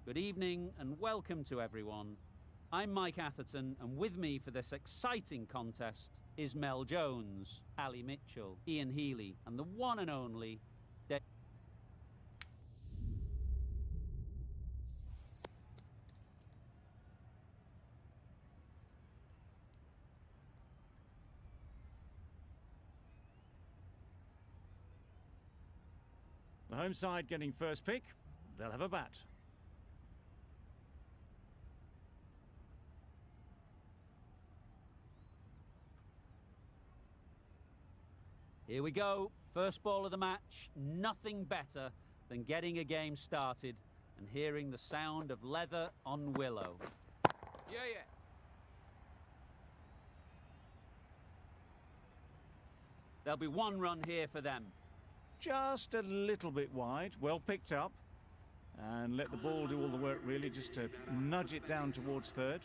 Good evening and welcome to everyone. I'm Mike Atherton, and with me for this exciting contest is Mel Jones, Ali Mitchell, Ian Healy, and the one and only Dave. The home side getting first pick. They'll have a bat. Here we go. First ball of the match. Nothing better than getting a game started and hearing the sound of leather on willow. Yeah. There'll be one run here for them. Just a little bit wide. Well picked up. And let the ball do all the work, really, just to nudge it down towards third.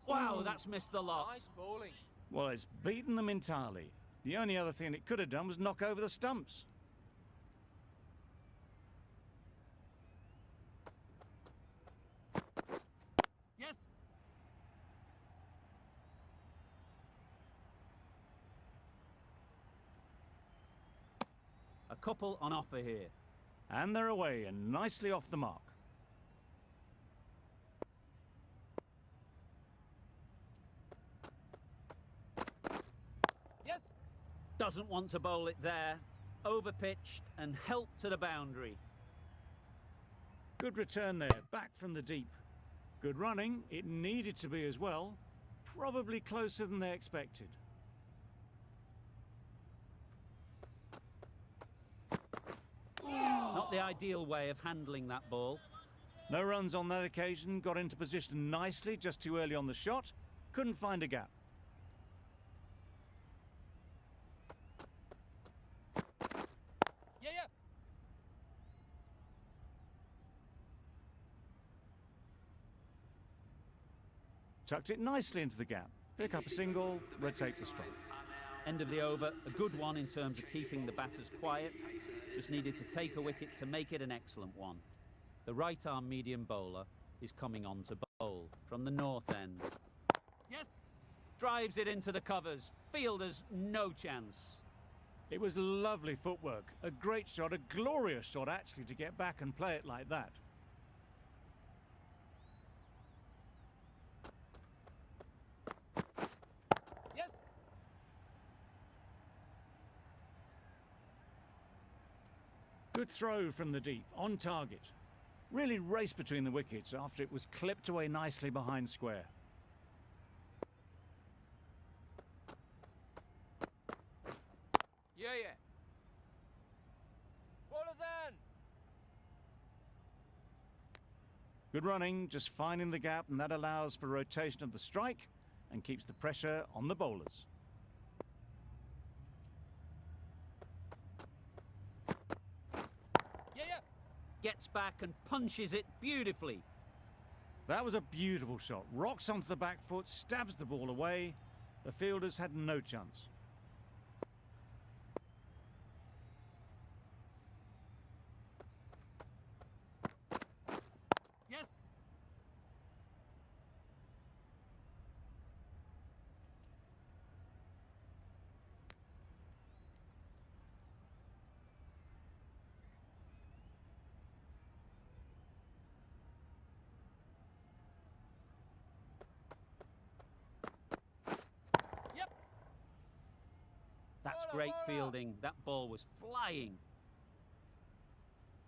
Wow, that's missed the lot. Nice bowling. Well, it's beaten them entirely. The only other thing it could have done was knock over the stumps. Yes. A couple on offer here. And they're away and nicely off the mark. Yes. Doesn't want to bowl it there. Overpitched and helped to the boundary. Good return there, back from the deep. Good running, it needed to be as well. Probably closer than they expected. Not the ideal way of handling that ball. No runs on that occasion, got into position nicely just too early on the shot. Couldn't find a gap. Yeah. Tucked it nicely into the gap. Pick up a single, rotate the strike. End of the over, a good one in terms of keeping the batters quiet. Just needed to take a wicket to make it an excellent one. The right-arm medium bowler is coming on to bowl from the north end. Yes. Drives it into the covers. Fielders no chance. It was lovely footwork. A great shot, a glorious shot actually, to get back and play it like that. Yes. Good throw from the deep, on target. Really raced between the wickets after it was clipped away nicely behind square. Yeah. Bowlers in. Good running, just finding the gap, and that allows for rotation of the strike and keeps the pressure on the bowlers. Yeah. Gets back and punches it beautifully. That was a beautiful shot. Rocks onto the back foot, stabs the ball away. The fielders had no chance. Yes. Yep. That's Bowler, great bowler. fielding. That ball was flying.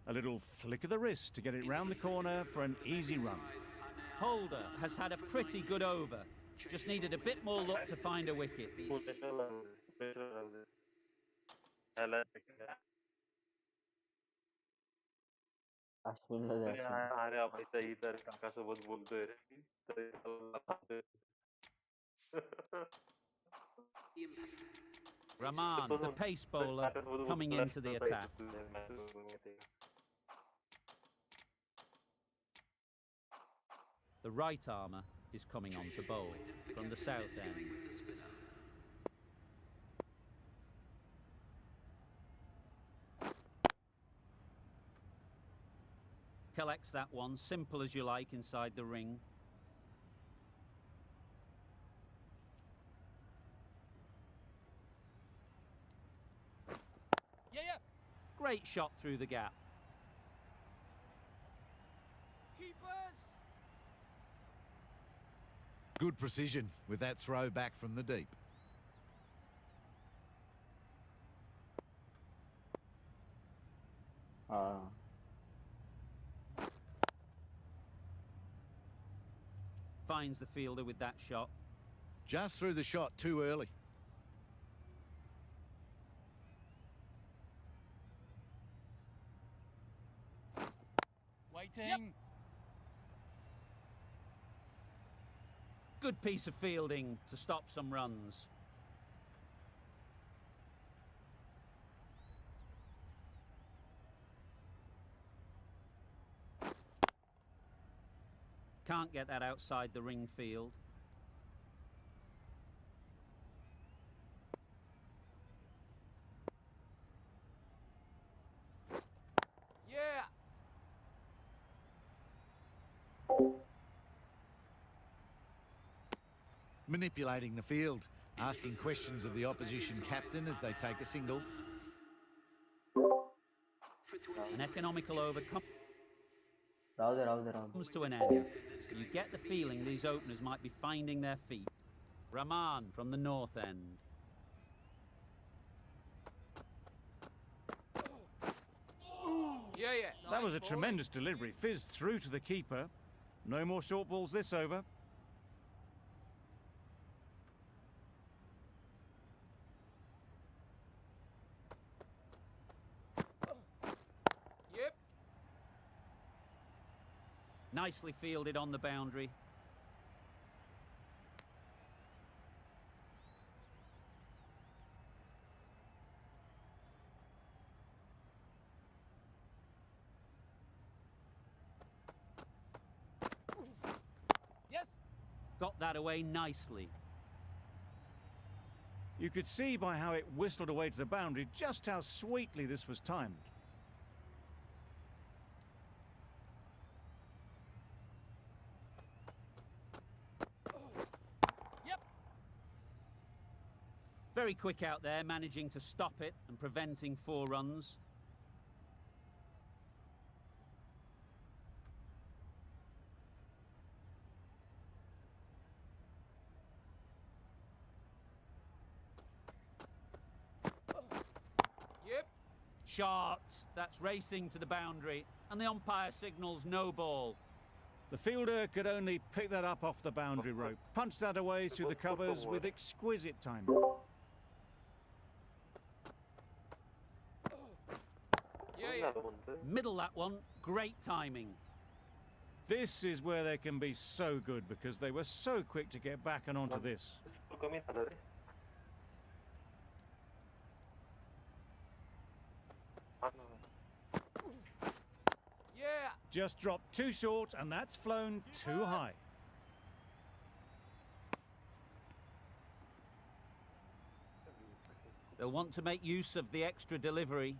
A little flick of the wrist to get it round the corner for an easy run. Holder has had a pretty good over. Just needed a bit more luck to find a wicket. अश्विनला द्यायचं. अरे आपण इतर काकासोबत बोलतोय रे. Rahman, the pace bowler, coming into the attack. The right armour is coming on to bowl from the south end. Collects that one, simple as you like, inside the ring. Yeah, yeah. Great shot through the gap. Keepers. Good precision with that throw back from the deep. Finds the fielder with that shot. Just threw the shot too early. Waiting. Yep. Good piece of fielding to stop some runs. Can't get that outside the ring field. Yeah. Manipulating the field, asking questions of the opposition captain as they take a single. An economical over Round. comes to an end. You get the feeling these openers might be finding their feet. Rahman from the north end. Yeah, yeah. That was Nice a ball. tremendous delivery. Fizzed through to the keeper. No more short balls this over. Yep. Nicely fielded on the boundary. Yes. Got that away nicely. You could see by how it whistled away to the boundary just how sweetly this was timed. Yep. Very quick out there, managing to stop it and preventing 4 runs. Yep. Shot. That's racing to the boundary, and the umpire signals no ball. The fielder could only pick that up off the boundary rope. Punched that away through the covers with exquisite timing. Yeah, yeah. Middle that one. Great timing. This is where they can be so good because they were so quick to get back and onto this. Yeah. Just dropped too short and that's flown too high. They'll want to make use of the extra delivery.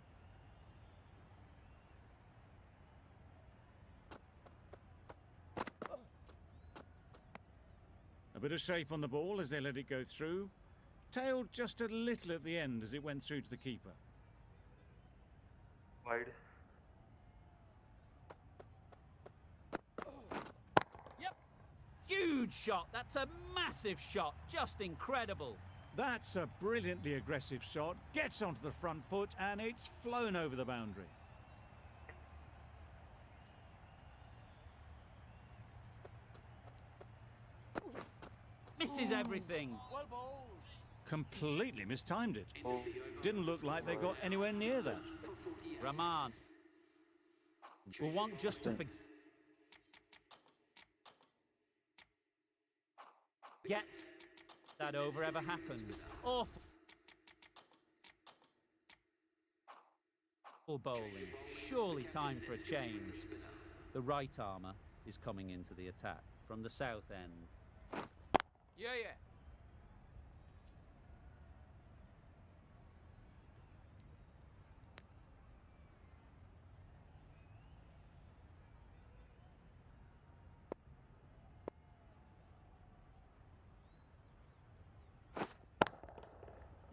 A bit of shape on the ball as they let it go through. Tailed just a little at the end as it went through to the keeper. Wide. Yep. Huge shot. That's a massive shot. Just incredible. That's a brilliantly aggressive shot. Gets onto the front foot and it's flown over the boundary. Misses everything. Well bowled. Completely mistimed it. Didn't look like they got anywhere near that. Rahman will want just to forget that over ever happened. Awful bowling. Surely time for a change. The right armour is coming into the attack from the south end. Yeah, yeah.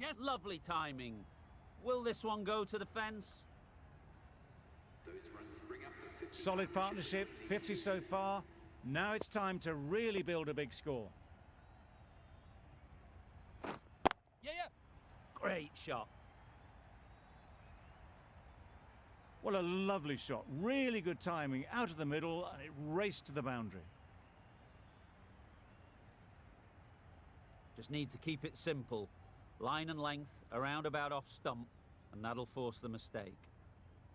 Yes. Lovely timing. Will this one go to the fence? Solid partnership, 50 so far. Now it's time to really build a big score. Yeah, yeah. Great shot. What a lovely shot. Really good timing out of the middle, and it raced to the boundary. Just need to keep it simple. Line and length, around about off stump, and that'll force the mistake.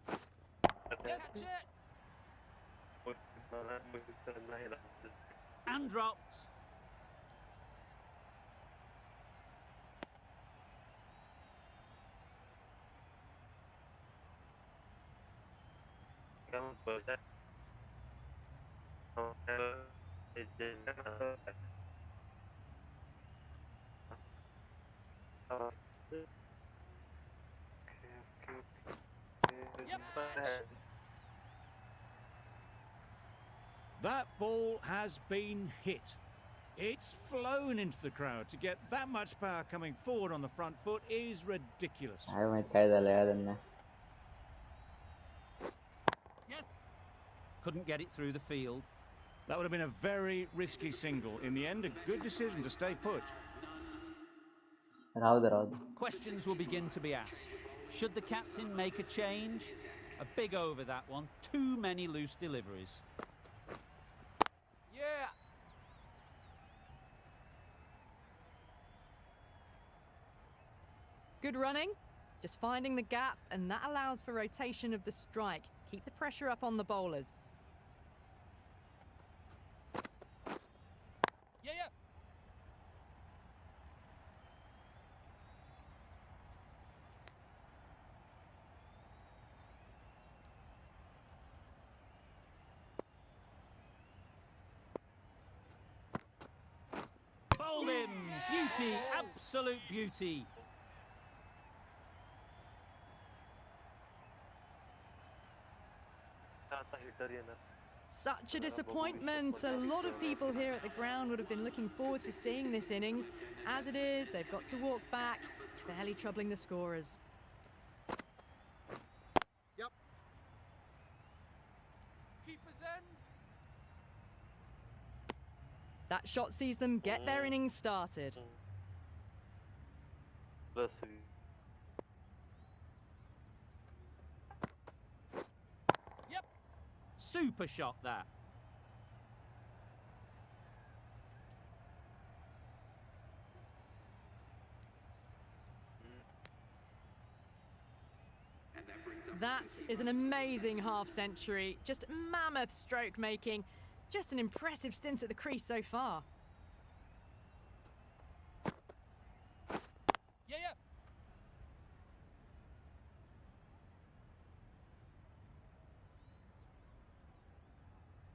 Catch it. And dropped. That ball has been hit. It's flown into the crowd. To get that much power coming forward on the front foot is ridiculous. काय माहित काय झालं यार त्यांना. Yes. Couldn't get it through the field. That would have been a very risky single. In the end, a good decision to stay put. Rahu they. Questions will begin to be asked. Should the captain make a change? A big over that one. Too many loose deliveries. Yeah. Good running, just finding the gap, and that allows for rotation of the strike. Keep the pressure up on the bowlers. Yeah, yeah. Bowled him! Beauty, absolute beauty. Such a disappointment. A lot of people here at the ground would have been looking forward to seeing this innings. As it is, they've got to walk back, barely troubling the scorers. Yep. Keeper's end. That shot sees them get their innings started. Yep. Super shot that. That is an amazing half-century. Just mammoth stroke making. Just an impressive stint at the crease so far. Yeah, yeah.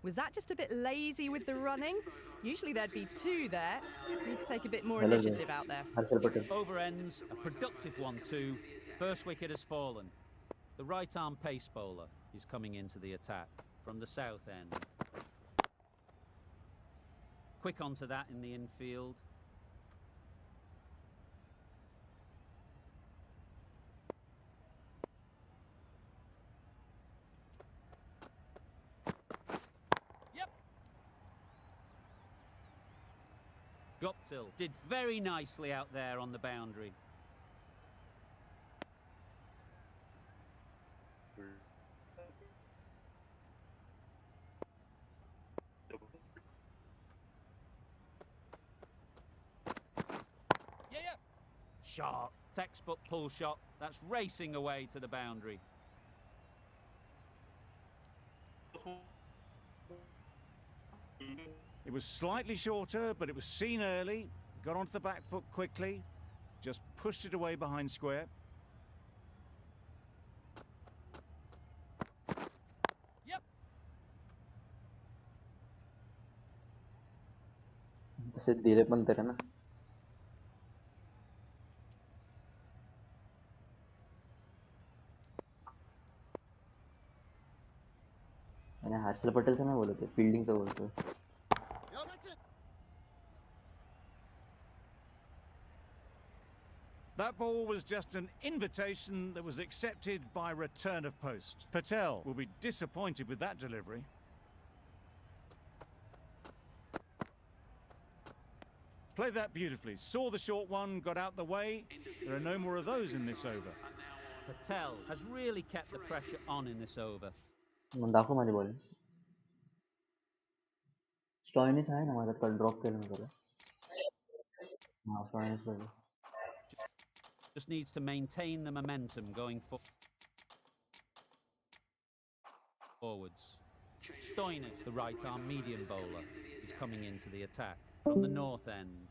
Was that just a bit lazy with the running? Usually there'd be two there. Need to take a bit more Hello, initiative out there. Harshal Patel. Over ends, a productive 1-2. First wicket has fallen. The right-arm pace bowler is coming into the attack from the south end. Quick onto that in the infield. Yep. Guptill did very nicely out there on the boundary. Yeah, yeah. Shot, textbook pull shot. That's racing away to the boundary. It was slightly shorter, but it was seen early. Got onto the back foot quickly. Just pushed it away behind square. Yep. तसे दिले पण तरी ना. आणि हर्षल पटेलचं नाही बोलत, फिल्डिंगचं बोलतोय. Yeah, that's it. That ball was just an invitation that was accepted by return of post. Patel will be disappointed with that delivery. Played that beautifully. Saw the short one, got out the way. There are no more of those in this over. Patel has really kept the pressure on in this over. दाखव माझी ball Stoinis आहे ना माझ्यात काल drop केलं मी त्याला Stoinis पाहिजे Just needs to maintain the momentum going forwards. Stoinis, the right arm medium bowler, is coming into the attack from the north end.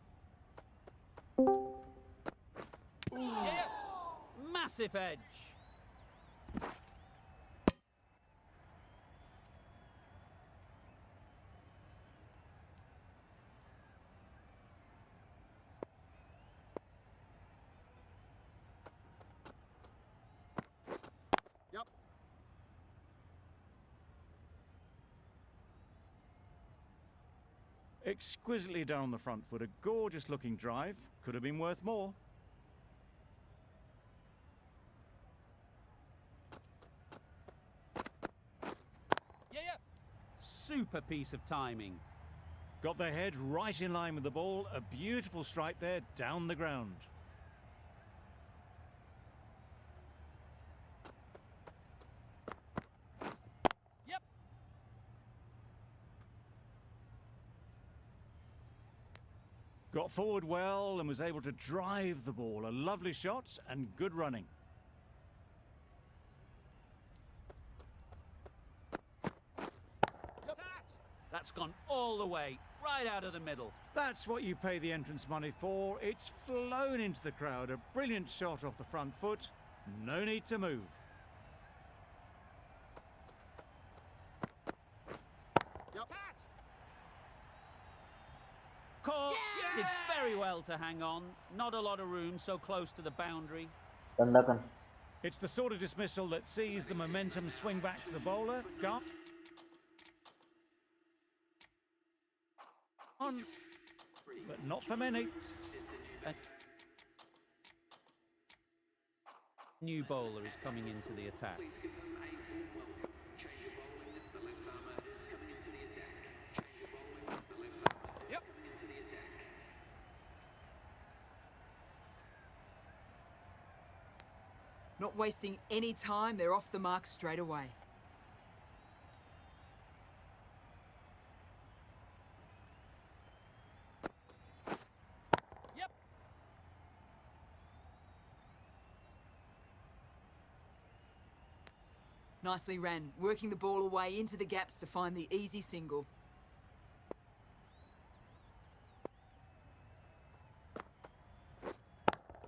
Yeah. Massive edge. Yep. Exquisitely down the front foot. A gorgeous looking drive. Could have been worth more. Yeah. Super piece of timing. Got their head right in line with the ball. A beautiful strike there down the ground. Yep. Got forward well and was able to drive the ball. A lovely shot and good running. Yep. That's gone all the way, right out of the middle. That's what you pay the entrance money for. It's flown into the crowd. A brilliant shot off the front foot. No need to move. Yep. Caught. Did very well to hang on. Not a lot of room so close to the boundary. कंदाकन It's the sort of dismissal that sees the momentum swing back to the bowler. Guff. On. But not for many. A new bowler is coming into the attack. Yep. Not wasting any time, they're off the mark straight away. Yep. Nicely ran, working the ball away into the gaps to find the easy single.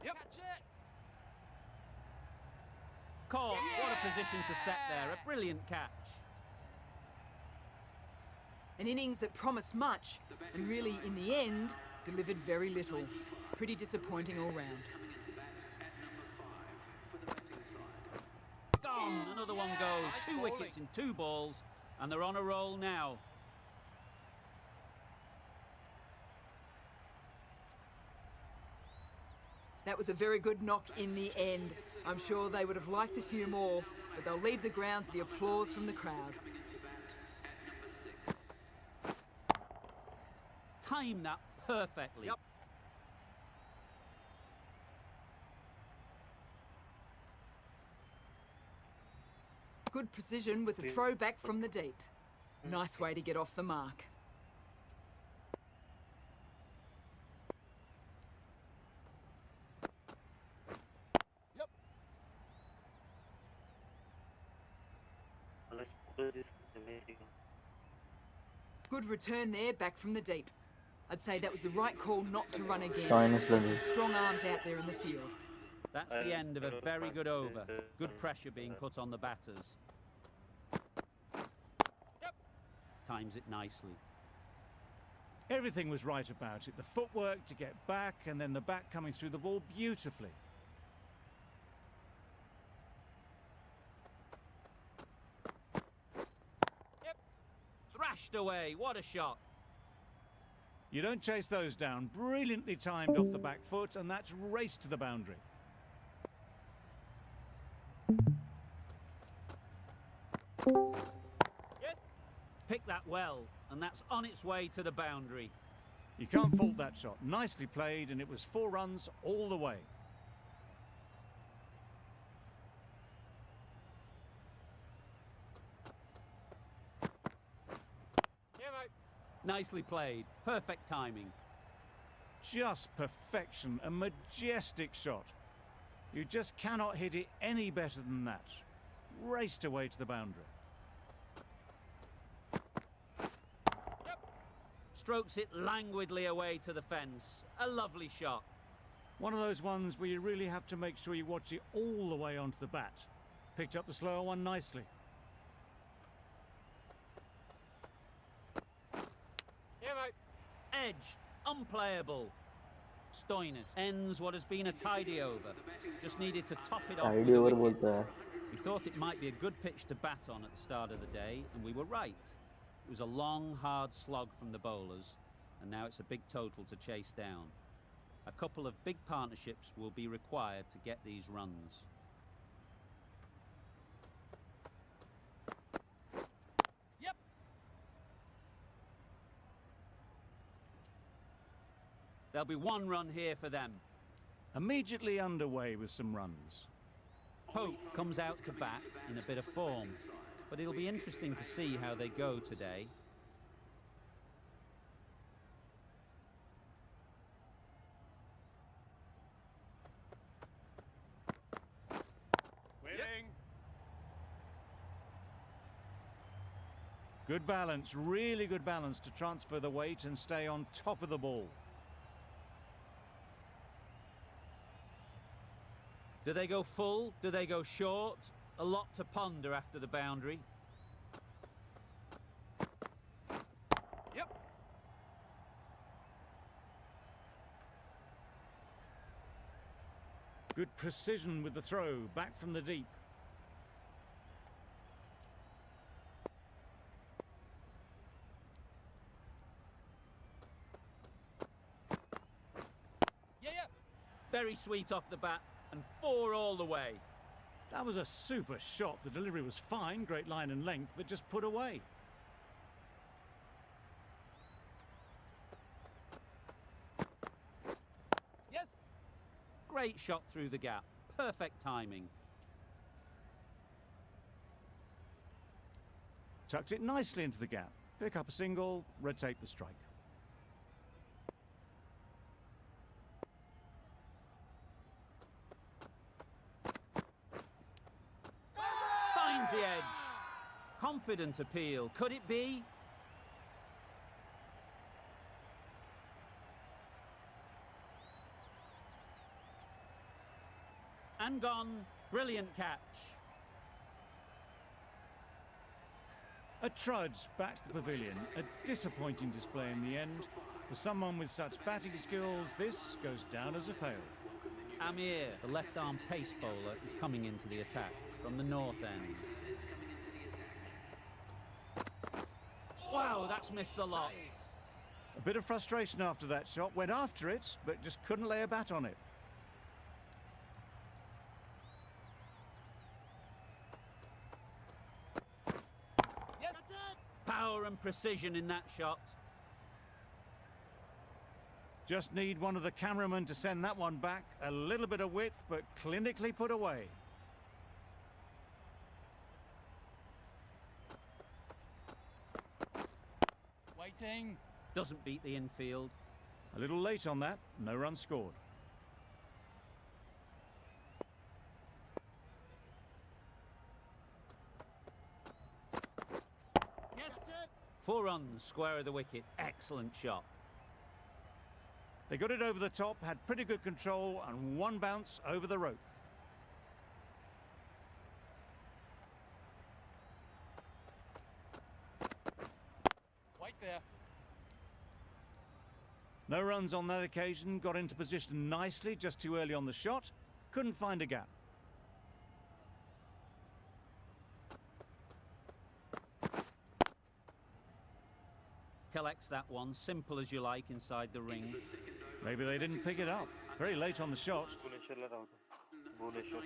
Yep. Catch it. Caught. What a position to set there. A brilliant catch. An innings that promised much, and really, in the end, delivered very little. Pretty disappointing all round. Gone. Another one goes. Nice 2 wickets in 2 balls, and they're on a roll now. That was a very good knock in the end. I'm sure they would have liked a few more, but they'll leave the ground to the applause from the crowd. Timed that perfectly. Yep. Good precision with a throw back from the deep. Nice way to get off the mark. Yep. Good return there, back from the deep. I'd say that was the right call not to run again. Stoinis There's लगी some strong arms out there in the field. That's the end of a very good over. Good pressure being put on the batters. Yep. Times it nicely. Everything was right about it. The footwork to get back and then the back coming through the ball beautifully. Thrashed away. What a shot. You don't chase those down. Brilliantly timed off the back foot, and that's race to the boundary. Yes. Picked that well, and that's on its way to the boundary. You can't fault that shot. Nicely played, and it was 4 runs all the way. Yeah, mate. Nicely played. Perfect timing. Just perfection. A majestic shot. You just cannot hit it any better than that. Raced away to the boundary. Strokes it languidly away to the fence. A lovely shot. One of those ones where you really have to make sure you watch it all the way onto the bat. Picked up the slower one nicely. Yeah, mate. Edged. Unplayable. Stoinis ends what has been a tidy over. Just needed to top it off with Tidy a over wicket. बोलता है. We thought it might be a good pitch to bat on at the start of the day, and we were right. It was a long, hard slog from the bowlers, and now it's a big total to chase down. A couple of big partnerships will be required to get these runs. Yep. There'll be 1 run here for them. Immediately underway with some runs. Pope comes out to bat in a bit of form, but it'll be interesting to see how they go today. Winning. Good balance, really good balance to transfer the weight and stay on top of the ball. Do they go full? Do they go short? A lot to ponder after the boundary. Yep. Good precision with the throw, back from the deep. Yeah. Very sweet off the bat, and 4 all the way. That was a super shot. The delivery was fine, great line and length, but just put away. Yes. Great shot through the gap. Perfect timing. Tucked it nicely into the gap. Pick up a single, rotate the strike. Finds the edge. Confident appeal. Could it be? And gone. Brilliant catch. A trudge back to the pavilion. A disappointing display in the end. For someone with such batting skills, this goes down as a fail. Amir, the left-arm pace bowler, is coming into the attack from the north end. Wow, that's missed the lot. Nice. A bit of frustration after that shot. Went after it, but just couldn't lay a bat on it. Yes. Power and precision in that shot. Just need one of the cameramen to send that one back. A little bit of width, but clinically put away. Waiting. Doesn't beat the infield. A little late on that. No run scored. Yes. 4 runs, square of the wicket. Excellent shot. They got it over the top, had pretty good control, and 1 bounce over the rope. Wait there. No runs on that occasion, got into position nicely, just too early on the shot. Couldn't find a gap. collects that one, simple as you like, inside the ring. Maybe they didn't pick it up. Very late on the shot. भुवनेश्वरला Rahu they. Bhubaneswar.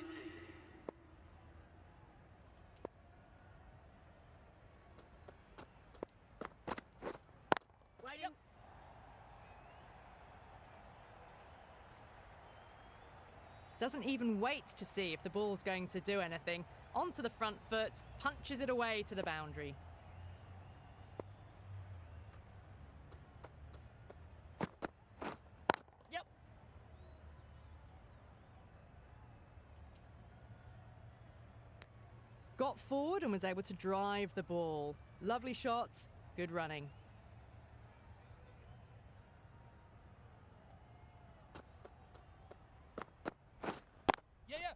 Waiting. Doesn't even wait to see if the ball's going to do anything. Onto the front foot, punches it away to the boundary. Yep. Got forward and was able to drive the ball. Lovely shot, good running. Yeah, yeah.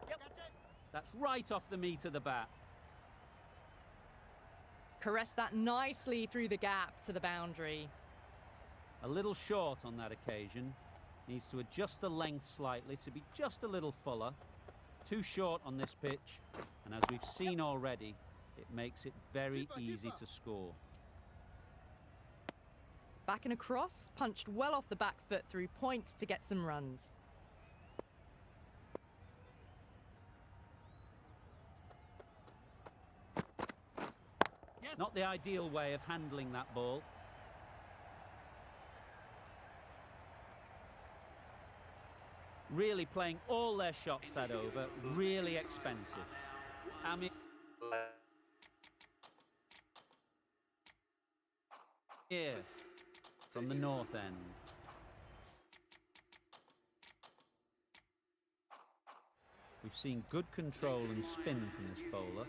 Yep. That's it. That's right off the meat of the bat. Caressed that nicely through the gap to the boundary. A little short on that occasion. Needs to adjust the length slightly to be just a little fuller. Too short on this pitch, and as we've seen already, it makes it very easy to score. Back and across, punched well off the back foot through point to get some runs. Yes. Not the ideal way of handling that ball. Really playing all their shots that over, really expensive. Amir here from the north end. We've seen good control and spin from this bowler.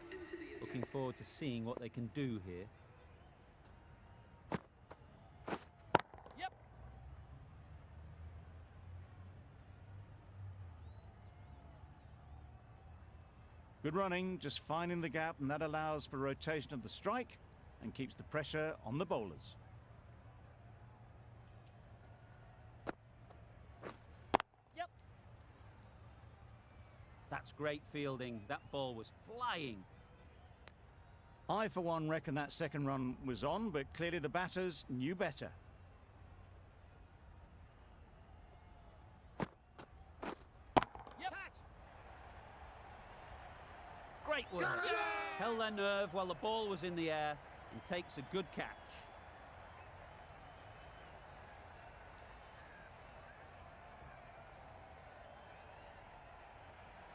Looking forward to seeing what they can do here. Yep. Good running, just finding the gap, and that allows for rotation of the strike and keeps the pressure on the bowlers. Yep. That's great fielding. That ball was flying. I, for one, reckon that second run was on, but clearly the batters knew better. Yep. Great work. Held their nerve while the ball was in the air and takes a good catch.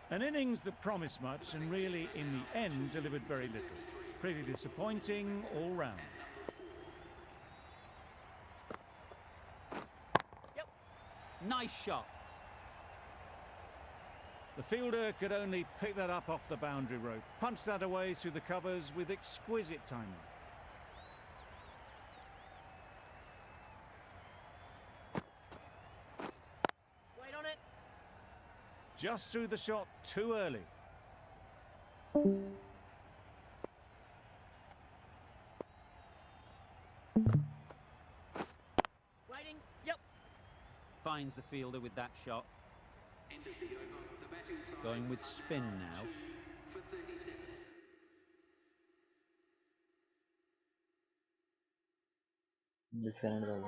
An innings that promised much and really, in the end, delivered very little. Pretty disappointing all round. Yep. Nice shot. The fielder could only pick that up off the boundary rope, punched that away through the covers with exquisite timing. Wait on it. Just threw the shot too early. Waiting. Yep. Finds the fielder with that shot. Going with spin now. Disconnect.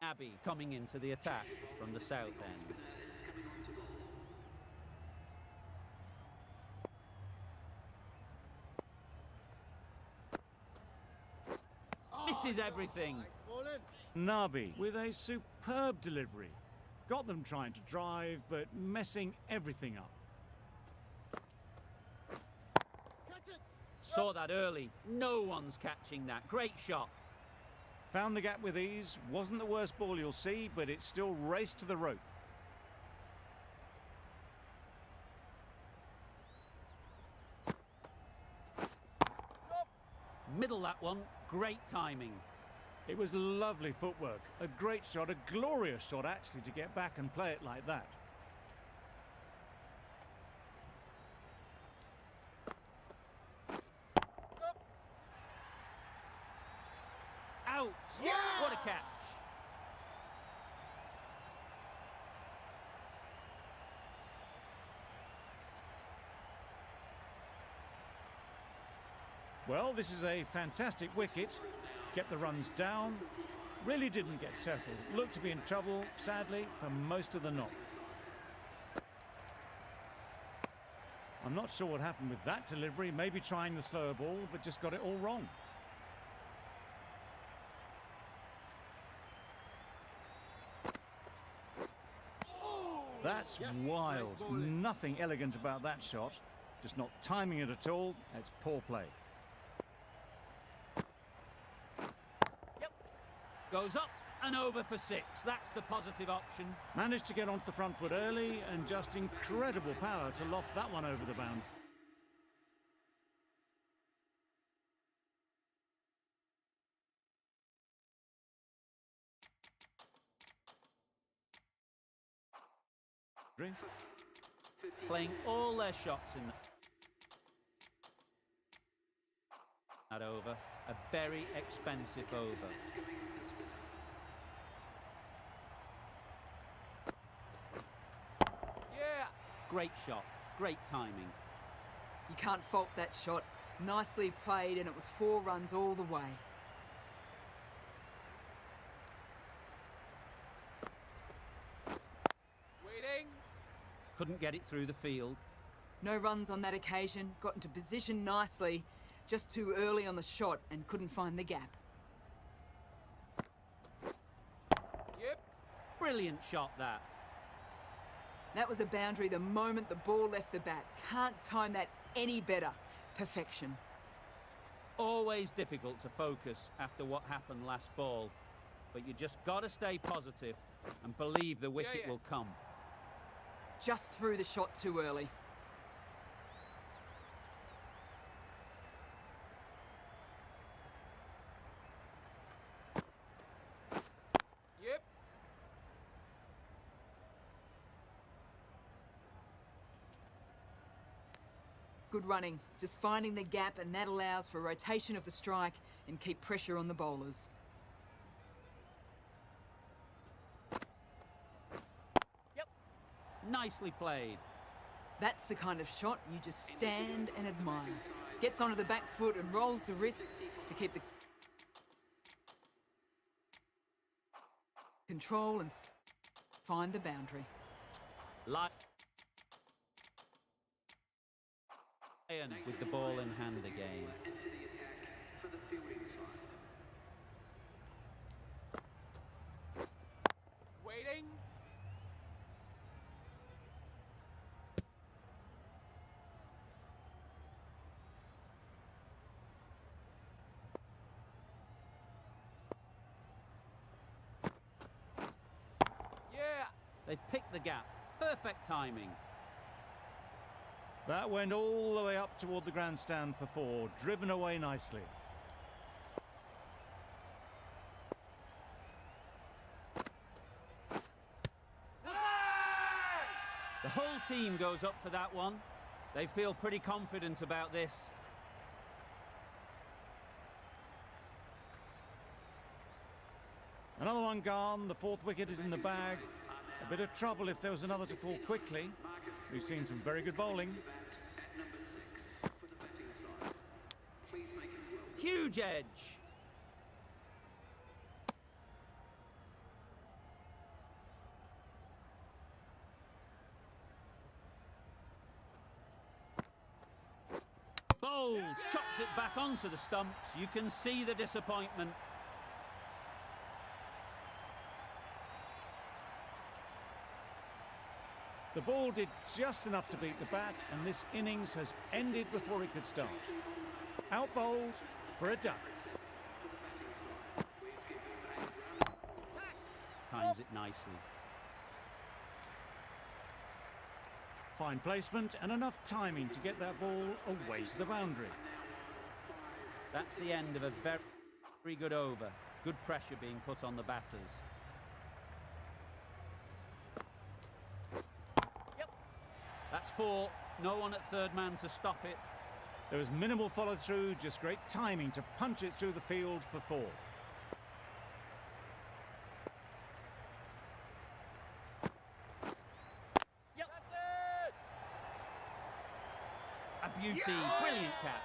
Abbey coming into the attack from the south end. Misses everything. Nabi with a superb delivery. Got them trying to drive, but messing everything up. Saw that early. No one's catching that. Great shot. Found the gap with ease. Wasn't the worst ball you'll see, but it still raced to the rope. Middle that one. Great timing. It was lovely footwork. A great shot, a glorious shot actually, to get back and play it like that. Out! Yeah! What a catch! Well, this is a fantastic wicket. Kept the runs down. Really didn't get settled. Looked to be in trouble, sadly, for most of the knock. I'm not sure what happened with that delivery. Maybe trying the slower ball, but just got it all wrong. That's wild. Nothing elegant about that shot. Just not timing it at all. It's poor play. Goes up and over for 6. That's the positive option. Managed to get onto the front foot early and just incredible power to loft that one over the bound. Playing all their shots in that over. A very expensive over. Yeah! Great shot. Great timing. You can't fault that shot. Nicely played, and it was 4 runs all the way. Waiting! Couldn't get it through the field. No runs on that occasion. Got into position nicely. Just too early on the shot and couldn't find the gap. Yep! Brilliant shot, that. That was a boundary the moment the ball left the bat. Can't time that any better. Perfection. Always difficult to focus after what happened last ball. But you just got to stay positive and believe the wicket will come. Just threw the shot too early. Yep! Good running. Just finding the gap, and that allows for rotation of the strike and keep pressure on the bowlers. Nicely played. That's the kind of shot you just stand and admire. Gets onto the back foot and rolls the wrists to keep the control and find the boundary. Lion with the ball in hand again. Waiting! Yeah! They've picked the gap. Perfect timing. That went all the way up toward the grandstand for 4, driven away nicely. The whole team goes up for that one. They feel pretty confident about this. Another one gone. The fourth wicket is in the bag. A bit of trouble if there was another to fall quickly. We've seen some very good bowling. Huge edge. Bowl chops it back onto the stumps. You can see the disappointment. The ball did just enough to beat the bat, and this innings has ended before it could start. Out bowled for a duck. Times it nicely. Fine placement and enough timing to get that ball away to the boundary. That's the end of a very good over. Good pressure being put on the batters. Yep. That's 4. No one at third man to stop it. There was minimal follow-through, just great timing to punch it through the field for 4. Yep. That's it. A beauty, brilliant catch.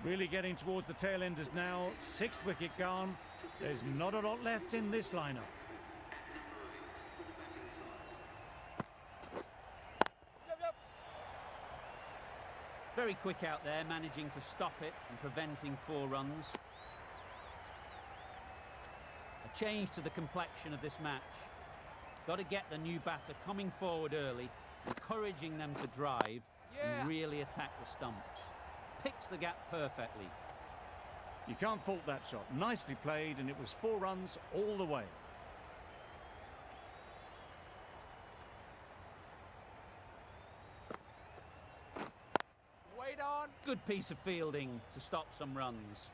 Really getting towards the tail enders now. 6th wicket gone. There's not a lot left in this lineup. Yep. Very quick out there, managing to stop it and preventing 4 runs. A change to the complexion of this match. Got to get the new batter coming forward early, encouraging them to drive and really attack the stumps. Picks the gap perfectly. You can't fault that shot. Nicely played, and it was 4 runs all the way. Wait on. Good piece of fielding to stop some runs.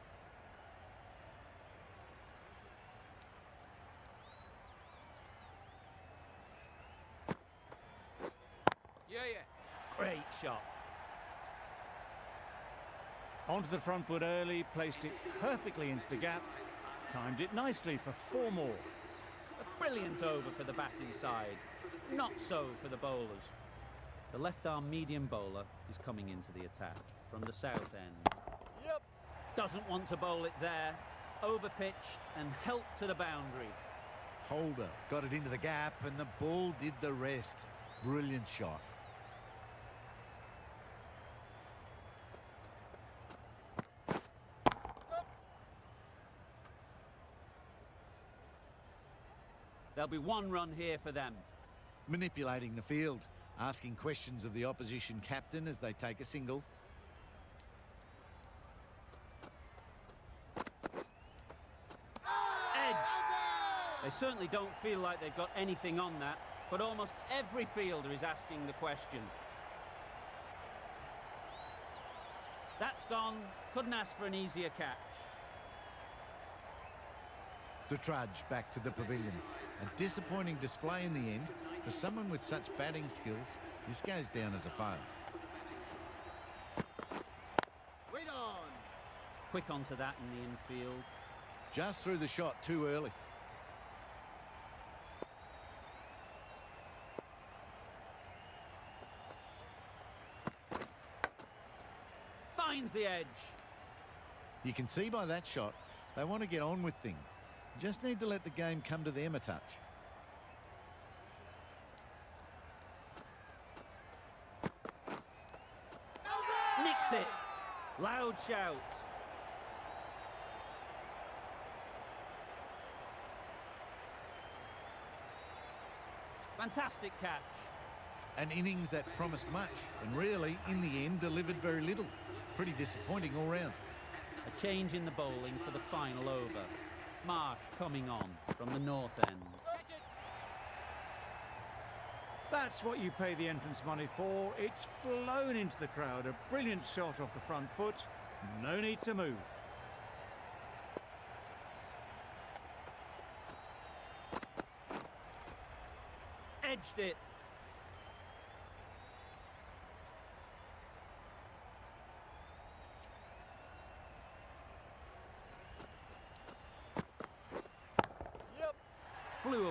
Yeah. Great shot. Onto the front foot early, placed it perfectly into the gap, timed it nicely for 4 more. A brilliant over for the batting side. Not so for the bowlers. The left-arm medium bowler is coming into the attack from the south end. Yep. Doesn't want to bowl it there. Overpitched and helped to the boundary. Holder got it into the gap and the ball did the rest. Brilliant shot. There'll be 1 run here for them. Manipulating the field, asking questions of the opposition captain as they take a single. Edged. They certainly don't feel like they've got anything on that, but almost every fielder is asking the question. That's gone. Couldn't ask for an easier catch. The trudge back to the pavilion. A disappointing display in the end. For someone with such batting skills, this goes down as a fail. Wait on. Quick onto that in the infield. Just threw the shot too early. Finds the edge. You can see by that shot, they want to get on with things. Just need to let the game come to them a touch. Nicked it. Loud shout. Fantastic catch. An innings that promised much and really, in the end, delivered very little. Pretty disappointing all round. A change in the bowling for the final over. Marsh coming on from the north end. That's what you pay the entrance money for. It's flown into the crowd. A brilliant shot off the front foot. No need to move. Edged it.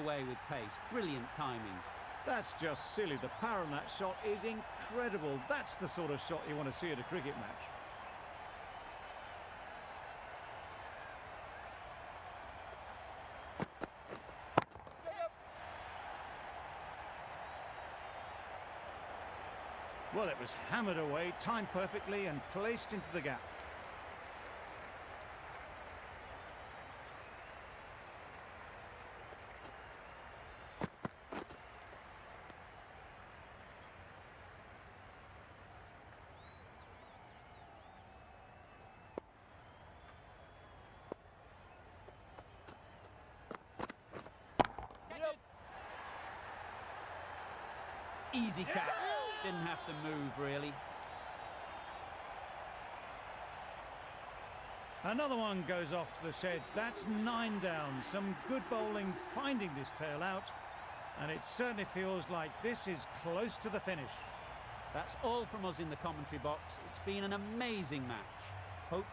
away with pace. Brilliant timing. That's just silly. The power on that shot is incredible. That's the sort of shot you want to see at a cricket match. Well, it was hammered away, timed perfectly and placed into the gap. Easy catch. Didn't have to move, really. Another one goes off to the sheds. That's 9 down. Some good bowling finding this tail out. And it certainly feels like this is close to the finish. That's all from us in the commentary box. It's been an amazing match. Hope